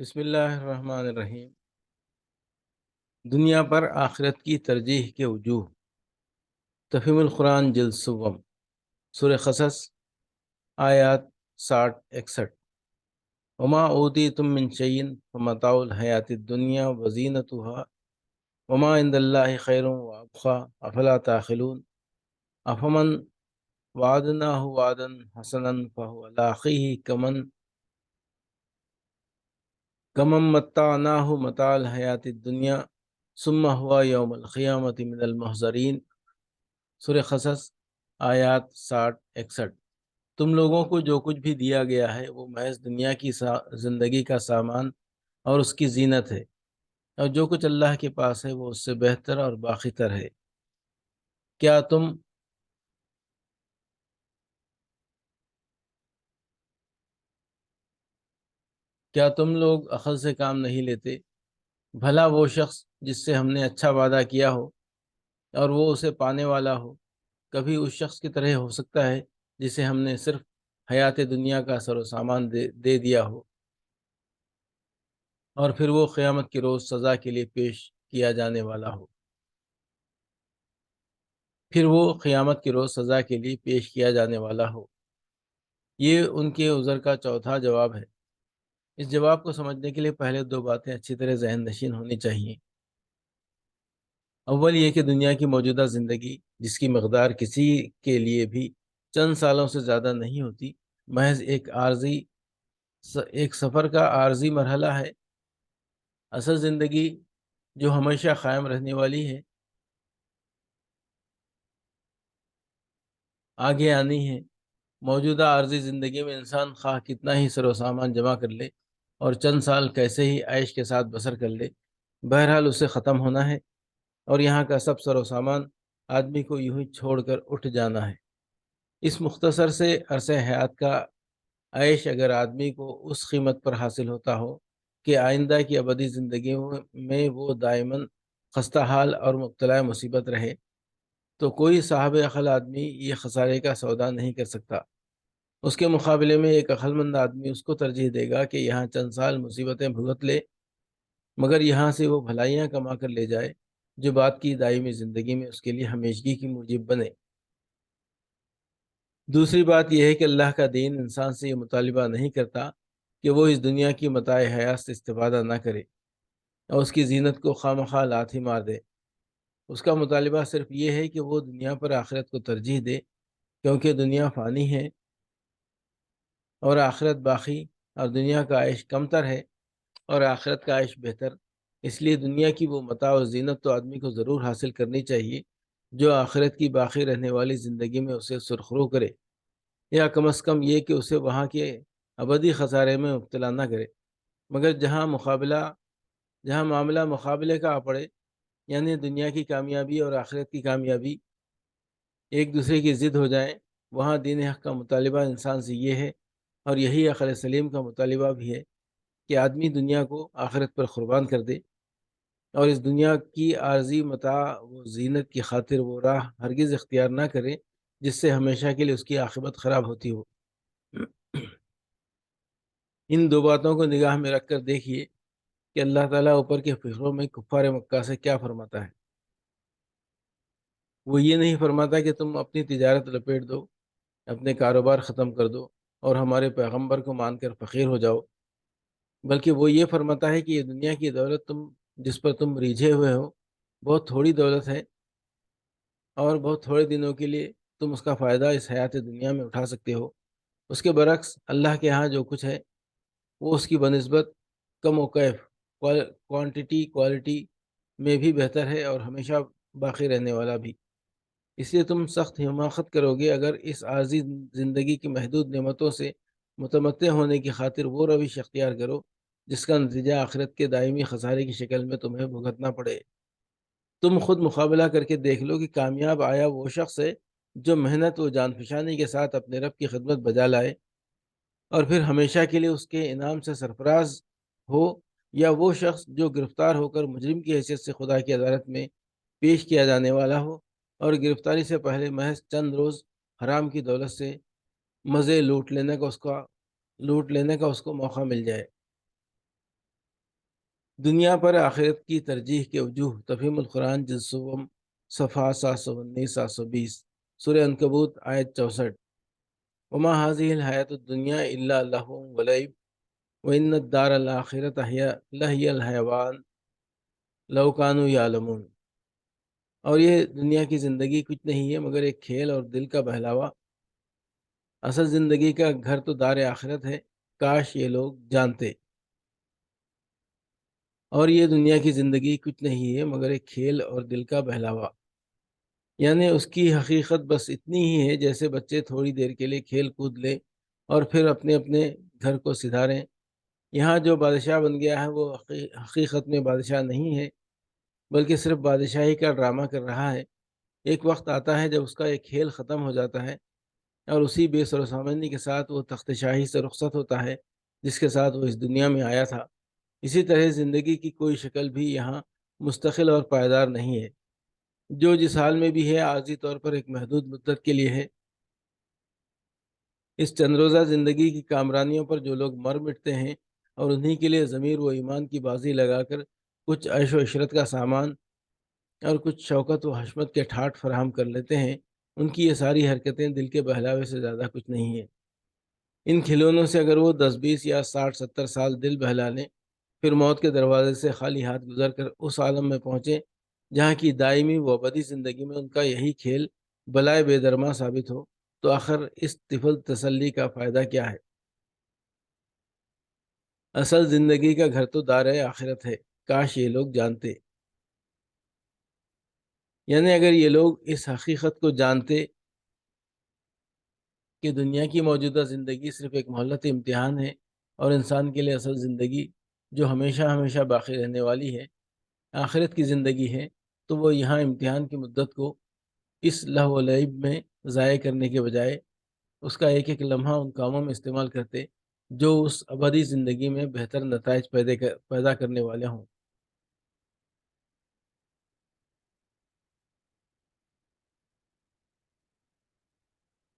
بسم اللہ الرحمن الرحیم۔ دنیا پر آخرت کی ترجیح کے وجوہ۔ تفہیم القرآن جلد سوم، سورہ قصص، آیات 60-61۔ وما اوتیتم من شیء فمتاع الحیاۃ الدنیا وزینتها وما عند اللہ خیر وابقی افلا تعقلون۔ افمن وعدناہ وعدا حسنا فهو لاقیہ کمن متعناہ متاع الحیاۃ الدنیا ثم هو یوم القیامۃ من المحضرین۔ سورہ قصص، آیات 60-61۔ تم لوگوں کو جو کچھ بھی دیا گیا ہے وہ محض دنیا کی زندگی کا سامان اور اس کی زینت ہے، اور جو کچھ اللہ کے پاس ہے وہ اس سے بہتر اور باقی تر ہے۔ کیا تم لوگ عقل سے کام نہیں لیتے؟ بھلا وہ شخص جس سے ہم نے اچھا وعدہ کیا ہو اور وہ اسے پانے والا ہو، کبھی اس شخص کی طرح ہو سکتا ہے جسے ہم نے صرف حیات دنیا کا سر و سامان دے دیا ہو، اور پھر وہ قیامت کے روز سزا کے لیے پیش کیا جانے والا ہو؟ یہ ان کے عذر کا چوتھا جواب ہے۔ اس جواب کو سمجھنے کے لیے پہلے دو باتیں اچھی طرح ذہن نشین ہونی چاہیے۔ اول یہ کہ دنیا کی موجودہ زندگی، جس کی مقدار کسی کے لیے بھی چند سالوں سے زیادہ نہیں ہوتی، محض ایک سفر کا عارضی مرحلہ ہے۔ اصل زندگی جو ہمیشہ قائم رہنے والی ہے، آگے آنی ہے۔ موجودہ عارضی زندگی میں انسان خواہ کتنا ہی سر و سامان جمع کر لے اور چند سال کیسے ہی عیش کے ساتھ بسر کر لے، بہرحال اسے ختم ہونا ہے، اور یہاں کا سب سر و سامان آدمی کو یوں ہی چھوڑ کر اٹھ جانا ہے۔ اس مختصر سے عرصہ حیات کا عیش اگر آدمی کو اس قیمت پر حاصل ہوتا ہو کہ آئندہ کی ابدی زندگی میں وہ دائماً خستہ حال اور مبتلا مصیبت رہے، تو کوئی صاحب عقل آدمی یہ خسارے کا سودا نہیں کر سکتا۔ اس کے مقابلے میں ایک عقل مند آدمی اس کو ترجیح دے گا کہ یہاں چند سال مصیبتیں بھگت لے، مگر یہاں سے وہ بھلائیاں کما کر لے جائے جو بعد کی دائمی زندگی میں اس کے لیے ہمیشگی کی موجب بنے۔ دوسری بات یہ ہے کہ اللہ کا دین انسان سے یہ مطالبہ نہیں کرتا کہ وہ اس دنیا کی متاع حیات سے استفادہ نہ کرے اور اس کی زینت کو خواہ لات ہی مار دے۔ اس کا مطالبہ صرف یہ ہے کہ وہ دنیا پر آخرت کو ترجیح دے، کیونکہ دنیا فانی ہے اور آخرت باقی، اور دنیا کا عیش کم تر ہے اور آخرت کا عیش بہتر۔ اس لیے دنیا کی وہ متاع و زینت تو آدمی کو ضرور حاصل کرنی چاہیے جو آخرت کی باقی رہنے والی زندگی میں اسے سرخرو کرے، یا کم از کم یہ کہ اسے وہاں کے ابدی خسارے میں مبتلا نہ کرے۔ مگر جہاں معاملہ مقابلے کا آ پڑے، یعنی دنیا کی کامیابی اور آخرت کی کامیابی ایک دوسرے کی ضد ہو جائیں، وہاں دین حق کا مطالبہ انسان سے یہ ہے، اور یہی عقل سلیم کا مطالبہ بھی ہے، کہ آدمی دنیا کو آخرت پر قربان کر دے اور اس دنیا کی عارضی متاع و زینت کی خاطر وہ راہ ہرگز اختیار نہ کرے جس سے ہمیشہ کے لیے اس کی عاقبت خراب ہوتی ہو۔ ان دو باتوں کو نگاہ میں رکھ کر دیکھیے کہ اللہ تعالیٰ اوپر کے فقروں میں کفار مکہ سے کیا فرماتا ہے۔ وہ یہ نہیں فرماتا کہ تم اپنی تجارت لپیٹ دو، اپنے کاروبار ختم کر دو اور ہمارے پیغمبر کو مان کر فقیر ہو جاؤ، بلکہ وہ یہ فرماتا ہے کہ یہ دنیا کی دولت جس پر تم ریجھے ہوئے ہو بہت تھوڑی دولت ہے، اور بہت تھوڑے دنوں کے لیے تم اس کا فائدہ اس حیات دنیا میں اٹھا سکتے ہو۔ اس کے برعکس اللہ کے ہاں جو کچھ ہے وہ اس کی بنسبت کم و کیف، کوانٹٹی کوالٹی میں بھی بہتر ہے اور ہمیشہ باقی رہنے والا بھی۔ اس لیے تم سخت حماقت کرو گے اگر اس عارضی زندگی کی محدود نعمتوں سے متمتع ہونے کی خاطر وہ روش اختیار کرو جس کا نتیجہ آخرت کے دائمی خسارے کی شکل میں تمہیں بھگتنا پڑے۔ تم خود مقابلہ کر کے دیکھ لو کہ کامیاب آیا وہ شخص ہے جو محنت و جان فشانی کے ساتھ اپنے رب کی خدمت بجا لائے اور پھر ہمیشہ کے لیے اس کے انعام سے سرفراز ہو، یا وہ شخص جو گرفتار ہو کر مجرم کی حیثیت سے خدا کی عدالت میں پیش کیا جانے والا ہو، اور گرفتاری سے پہلے محض چند روز حرام کی دولت سے مزے لوٹ لینے کا اس کو موقع مل جائے۔ دنیا پر آخرت کی ترجیح کے وجوہ، تفہیم القرآن جز سوم، صفحہ 719 720، سورہ عنکبوت آیت 64۔ وما هذه الحیات الدنیا الا لہو ولعب وان الدار الآخرۃ لہی الحیوان لو کانوا یعلمون۔ اور یہ دنیا کی زندگی کچھ نہیں ہے مگر ایک کھیل اور دل کا بہلاوا، اصل زندگی کا گھر تو دار آخرت ہے، کاش یہ لوگ جانتے۔ اور یہ دنیا کی زندگی کچھ نہیں ہے مگر ایک کھیل اور دل کا بہلاوا، یعنی اس کی حقیقت بس اتنی ہی ہے جیسے بچے تھوڑی دیر کے لیے کھیل کود لیں اور پھر اپنے اپنے گھر کو سدھاریں۔ یہاں جو بادشاہ بن گیا ہے وہ حقیقت میں بادشاہ نہیں ہے بلکہ صرف بادشاہی کا ڈرامہ کر رہا ہے۔ ایک وقت آتا ہے جب اس کا ایک کھیل ختم ہو جاتا ہے اور اسی بے سر و سامانی کے ساتھ وہ تخت شاہی سے رخصت ہوتا ہے جس کے ساتھ وہ اس دنیا میں آیا تھا۔ اسی طرح زندگی کی کوئی شکل بھی یہاں مستقل اور پائیدار نہیں ہے، جو جس حال میں بھی ہے عارضی طور پر ایک محدود مدت کے لیے ہے۔ اس چند روزہ زندگی کی کامرانیوں پر جو لوگ مر مٹتے ہیں اور انہی کے لیے ضمیر و ایمان کی بازی لگا کر کچھ عیش و عشرت کا سامان اور کچھ شوکت و حشمت کے ٹھاٹ فراہم کر لیتے ہیں، ان کی یہ ساری حرکتیں دل کے بہلاوے سے زیادہ کچھ نہیں ہیں۔ ان کھلونوں سے اگر وہ 10 20 یا 60 70 سال دل بہلا لیں، پھر موت کے دروازے سے خالی ہاتھ گزر کر اس عالم میں پہنچیں جہاں کی دائمی و ابدی زندگی میں ان کا یہی کھیل بلائے بے درما ثابت ہو، تو آخر اس طفل تسلی کا فائدہ کیا ہے؟ اصل زندگی کا گھر تو دار آخرت ہے، کاش یہ لوگ جانتے۔ یعنی اگر یہ لوگ اس حقیقت کو جانتے کہ دنیا کی موجودہ زندگی صرف ایک مہلت امتحان ہے اور انسان کے لیے اصل زندگی جو ہمیشہ ہمیشہ باقی رہنے والی ہے آخرت کی زندگی ہے، تو وہ یہاں امتحان کی مدت کو اس لہو و لعب میں ضائع کرنے کے بجائے اس کا ایک ایک لمحہ ان کاموں میں استعمال کرتے جو اس ابدی زندگی میں بہتر نتائج پیدا کرنے والے ہوں۔